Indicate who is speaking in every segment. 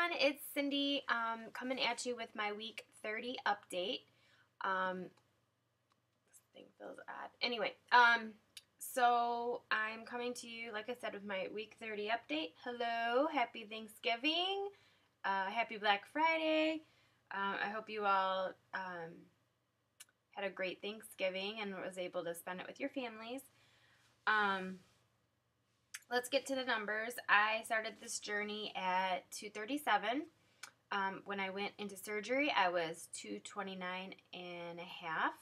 Speaker 1: everyone, it's Cindy coming at you with my week 30 update. This thing feels odd. Anyway, so I'm coming to you, like I said, with my week 30 update. Hello, happy Thanksgiving, happy Black Friday. I hope you all had a great Thanksgiving and was able to spend it with your families. Let's get to the numbers. I started this journey at 237. When I went into surgery, I was 229 and a half.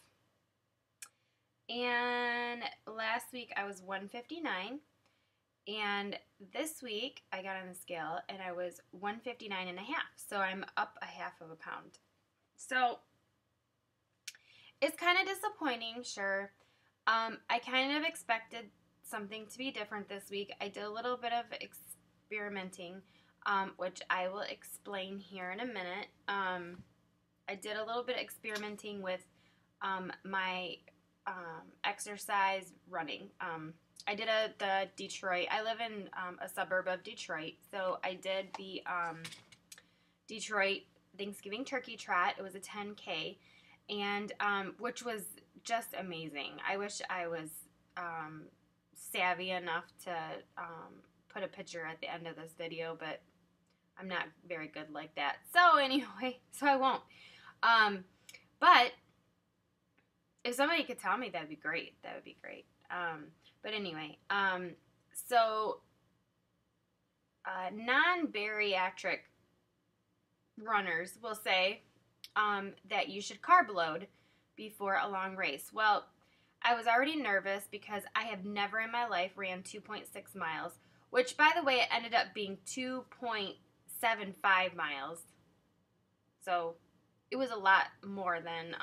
Speaker 1: And last week I was 159. And this week I got on the scale and I was 159 and a half. So I'm up a half of a pound. So it's kind of disappointing, sure. I kind of expected something to be different this week. I did a little bit of experimenting, which I will explain here in a minute. I did a little bit of experimenting with my exercise running. I did the Detroit. I live in a suburb of Detroit, so I did the Detroit Thanksgiving Turkey Trot. It was a 10K, and which was just amazing. I wish I was savvy enough to put a picture at the end of this video, but I'm not very good like that. So anyway, so I won't. But if somebody could tell me, that'd be great. That would be great. But anyway, so non-bariatric runners will say that you should carb load before a long race. Well, I was already nervous because I have never in my life ran 2.6 miles, which, by the way, it ended up being 2.75 miles. So it was a lot more than,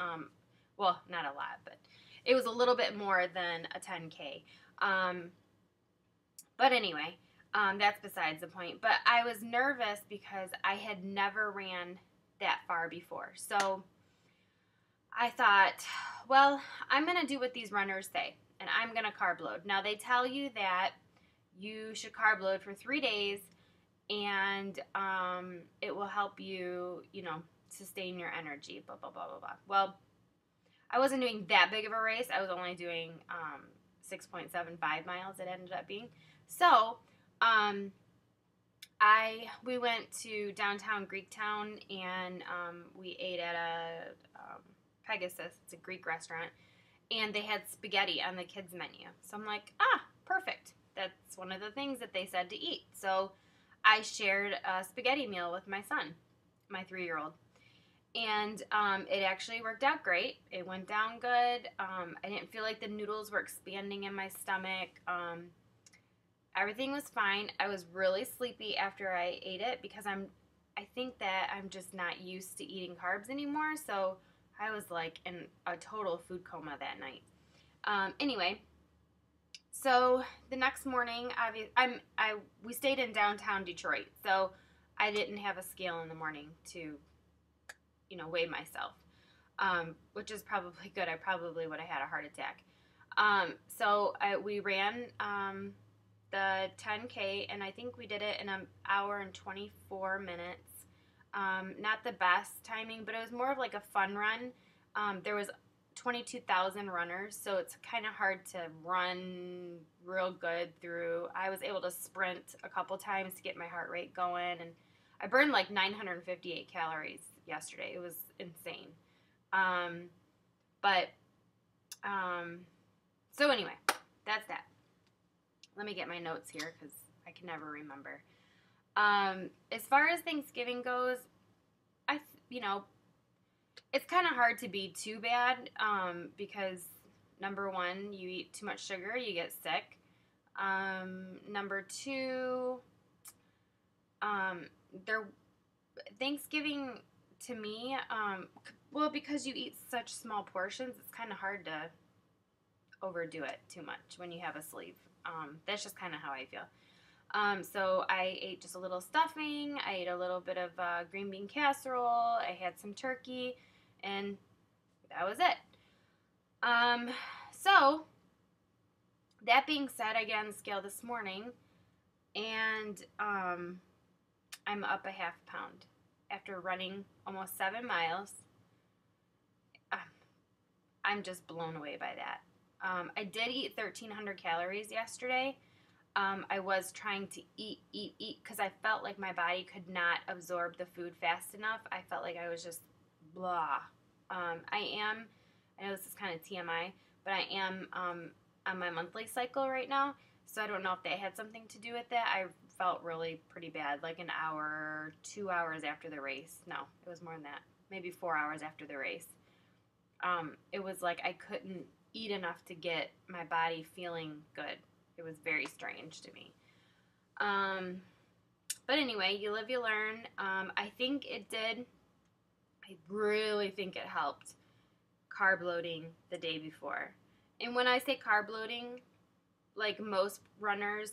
Speaker 1: well, not a lot, but it was a little bit more than a 10K. But anyway, that's besides the point. But I was nervous because I had never ran that far before. So I thought, well, I'm going to do what these runners say, and I'm going to carb load. Now, they tell you that you should carb load for 3 days, and it will help you, sustain your energy, blah, blah, blah, blah, blah. Well, I wasn't doing that big of a race. I was only doing 6.75 miles, it ended up being. So, we went to downtown Greektown, and we ate at a Pegasus. It's a Greek restaurant, and they had spaghetti on the kids menu. So I'm like, perfect. That's one of the things that they said to eat. So I shared a spaghetti meal with my son, my 3-year-old, and it actually worked out great. It went down good. I didn't feel like the noodles were expanding in my stomach. Everything was fine. I was really sleepy after I ate it because I think that I'm just not used to eating carbs anymore. So I was like in a total food coma that night. Anyway, so the next morning, we stayed in downtown Detroit, so I didn't have a scale in the morning to, weigh myself, which is probably good. I probably would have had a heart attack. So we ran the 10K, and I think we did it in an hour and 24 minutes. Not the best timing, but it was more of like a fun run. There was 22,000 runners, so it's kind of hard to run real good through. I was able to sprint a couple times to get my heart rate going, and I burned like 958 calories yesterday. It was insane. So anyway, that's that. Let me get my notes here because I can never remember. As far as Thanksgiving goes, it's kind of hard to be too bad because, number one, you eat too much sugar, you get sick. Number two, Thanksgiving to me, well, because you eat such small portions, it's kind of hard to overdo it too much when you have a sleeve. That's just kind of how I feel. So I ate just a little stuffing, I ate a little bit of green bean casserole, I had some turkey, and that was it. So, that being said, I got on the scale this morning, and I'm up a half pound after running almost 7 miles. I'm just blown away by that. I did eat 1,300 calories yesterday. I was trying to eat, because I felt like my body could not absorb the food fast enough. I felt like I was just blah. I know this is kind of TMI, but I am on my monthly cycle right now, so I don't know if that had something to do with that. I felt really pretty bad, like an hour, 2 hours after the race. No, it was more than that. Maybe 4 hours after the race. It was like I couldn't eat enough to get my body feeling good. It was very strange to me. But anyway, you live, you learn. I think it did. I really think it helped carb loading the day before. And when I say carb loading, like most runners,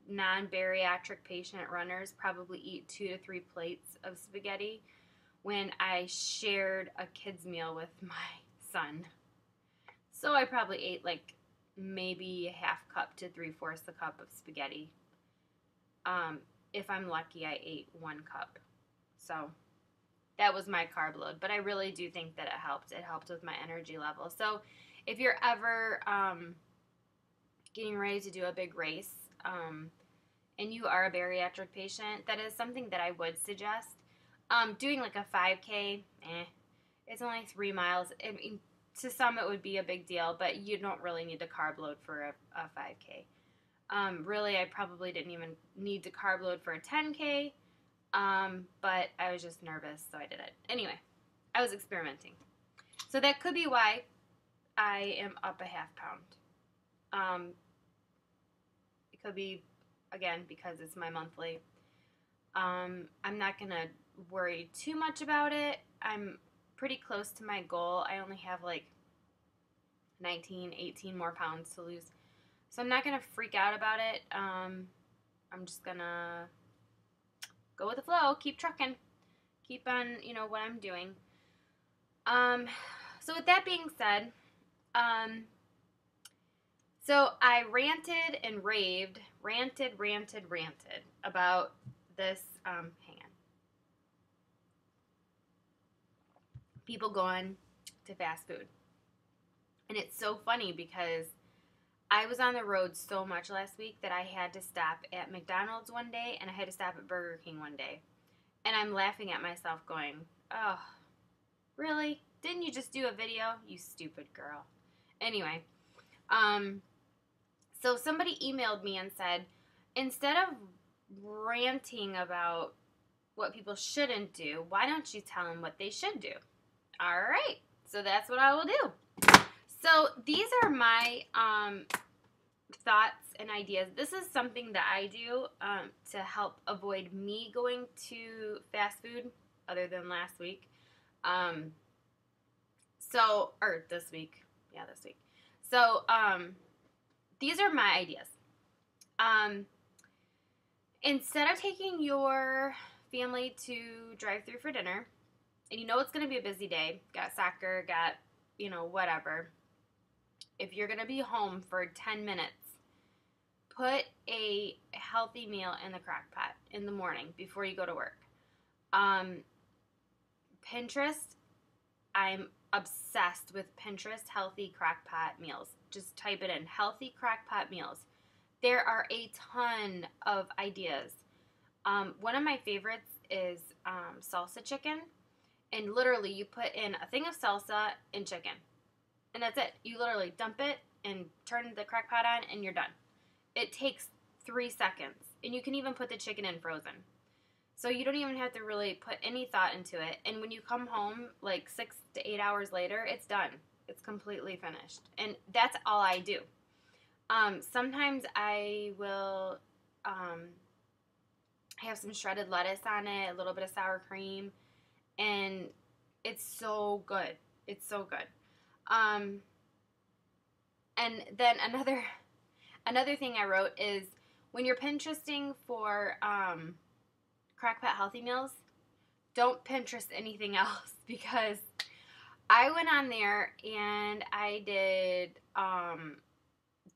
Speaker 1: non-bariatric patient runners probably eat 2 to 3 plates of spaghetti. When I shared a kid's meal with my son. So I probably ate like maybe a half cup to 3/4 a cup of spaghetti. If I'm lucky, I ate 1 cup. So that was my carb load. But I really do think that it helped. It helped with my energy level. So if you're ever getting ready to do a big race and you are a bariatric patient, that is something that I would suggest. Doing like a 5K, it's only 3 miles. I mean, to some it would be a big deal, but you don't really need to carb load for a 5K. Really, I probably didn't even need to carb load for a 10K, but I was just nervous, so I did it. Anyway, I was experimenting. So that could be why I am up a half pound. It could be, again, because it's my monthly. I'm not going to worry too much about it. I'm pretty close to my goal. I only have like 19, 18 more pounds to lose. So I'm not going to freak out about it. I'm just going to go with the flow, keep trucking, keep on, what I'm doing. So with that being said, so I ranted and raved, ranted about this, hang on. People going to fast food. And it's so funny because I was on the road so much last week that I had to stop at McDonald's one day and I had to stop at Burger King one day. And I'm laughing at myself going, oh, really? Didn't you just do a video? You stupid girl. Anyway, so somebody emailed me and said, instead of ranting about what people shouldn't do, why don't you tell them what they should do? All right, so that's what I will do. So these are my thoughts and ideas. This is something that I do to help avoid me going to fast food, other than last week. This week. Yeah, this week. So these are my ideas. Instead of taking your family to drive-through for dinner, and you know it's going to be a busy day, got soccer, got, whatever. If you're going to be home for 10 minutes, put a healthy meal in the crock pot in the morning before you go to work. Pinterest, I'm obsessed with Pinterest healthy crock pot meals. Just type it in, healthy crock pot meals. There are a ton of ideas. One of my favorites is salsa chicken. And literally, you put in a thing of salsa and chicken. And that's it. You literally dump it and turn the crock pot on, and you're done. It takes 3 seconds. And you can even put the chicken in frozen. So you don't even have to really put any thought into it. And when you come home, like 6 to 8 hours later, it's done. It's completely finished. And that's all I do. Sometimes I will have some shredded lettuce on it, a little bit of sour cream. And it's so good. It's so good. And then another thing I wrote is when you're Pinteresting for crockpot healthy meals, don't Pinterest anything else, because I went on there and I did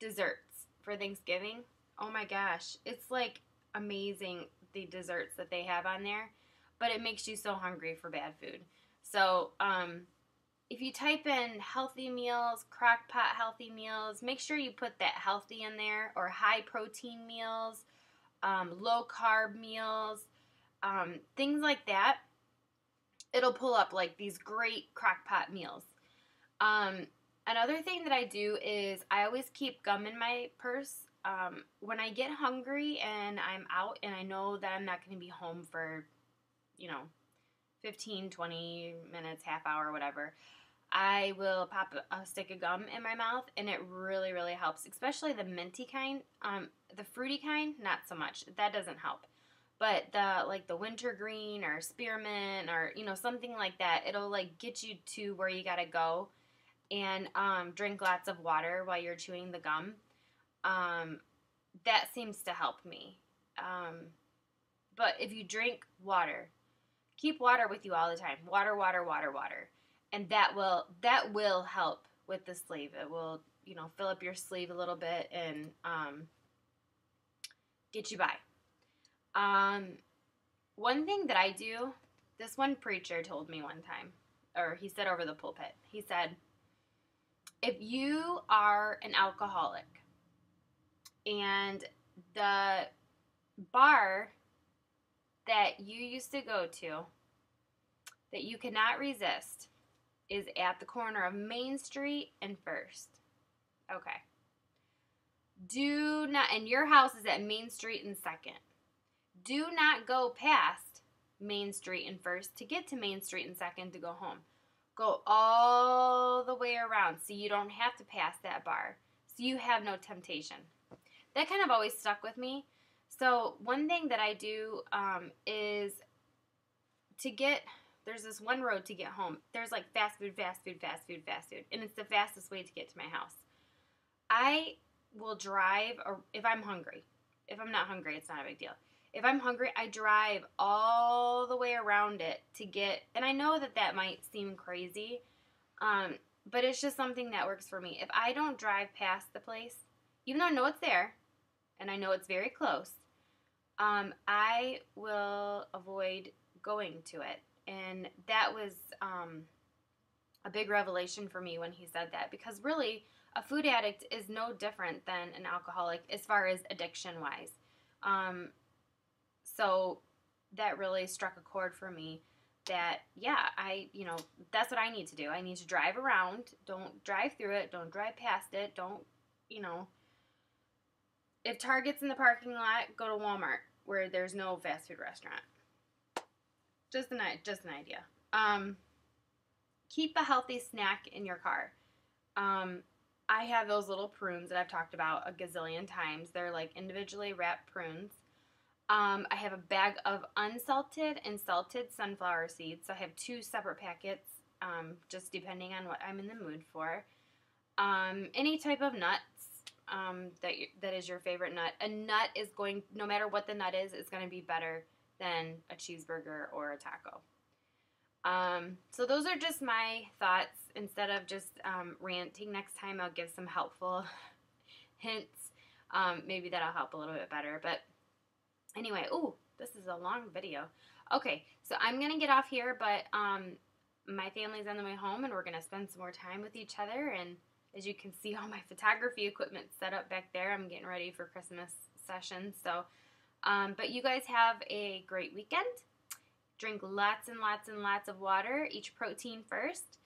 Speaker 1: desserts for Thanksgiving. Oh my gosh, it's like amazing. the desserts that they have on there, but it makes you so hungry for bad food. So if you type in healthy meals, crock pot healthy meals, make sure you put that healthy in there, or high protein meals, low carb meals, things like that. It'll pull up like these great crock pot meals. Another thing that I do is I always keep gum in my purse. When I get hungry and I'm out and I know that I'm not going to be home for, 15, 20 minutes, half hour, whatever, I will pop a stick of gum in my mouth, and it really, really helps, especially the minty kind. The fruity kind, not so much. That doesn't help. But the wintergreen or spearmint or, something like that, it'll like get you to where you gotta go, and drink lots of water while you're chewing the gum. That seems to help me. But if you drink water, keep water with you all the time. Water, water, water, water. And that will help with the sleeve. It will, fill up your sleeve a little bit and get you by. One thing that I do, this one preacher told me one time, or he said over the pulpit, he said, if you are an alcoholic and the bar that you used to go to that you cannot resist is at the corner of Main Street and First. Okay. Do not, and your house is at Main Street and Second. Do not go past Main Street and First to get to Main Street and Second to go home. Go all the way around so you don't have to pass that bar. So you have no temptation. That kind of always stuck with me. So one thing that I do is to get, there's this one road to get home. There's like fast food, fast food, fast food, fast food. And it's the fastest way to get to my house. I will drive, or if I'm hungry. If I'm not hungry, it's not a big deal. If I'm hungry, I drive all the way around it to get, and I know that might seem crazy, but it's just something that works for me. If I don't drive past the place, even though I know it's there, and I know it's very close, I will avoid going to it. And that was a big revelation for me when he said that, because really, a food addict is no different than an alcoholic as far as addiction-wise. So that really struck a chord for me that, that's what I need to do. I need to drive around. Don't drive through it. Don't drive past it. Don't, if Target's in the parking lot, go to Walmart where there's no fast food restaurant. Just an idea. Keep a healthy snack in your car. I have those little prunes that I've talked about a gazillion times. They're like individually wrapped prunes. I have a bag of unsalted and salted sunflower seeds. So I have 2 separate packets, just depending on what I'm in the mood for. Any type of nuts that is your favorite nut. A nut is going, no matter what the nut is going to be better than a cheeseburger or a taco. So those are just my thoughts. Instead of just ranting, next time I'll give some helpful hints. Maybe that'll help a little bit better. But anyway, this is a long video. Okay, so I'm going to get off here, but my family's on the way home, and we're going to spend some more time with each other. And as you can see, all my photography equipment set up back there. I'm getting ready for Christmas session. So, but you guys have a great weekend. Drink lots and lots and lots of water. Eat protein first.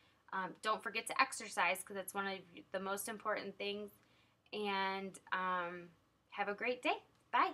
Speaker 1: Don't forget to exercise, because it's one of the most important things. And have a great day. Bye.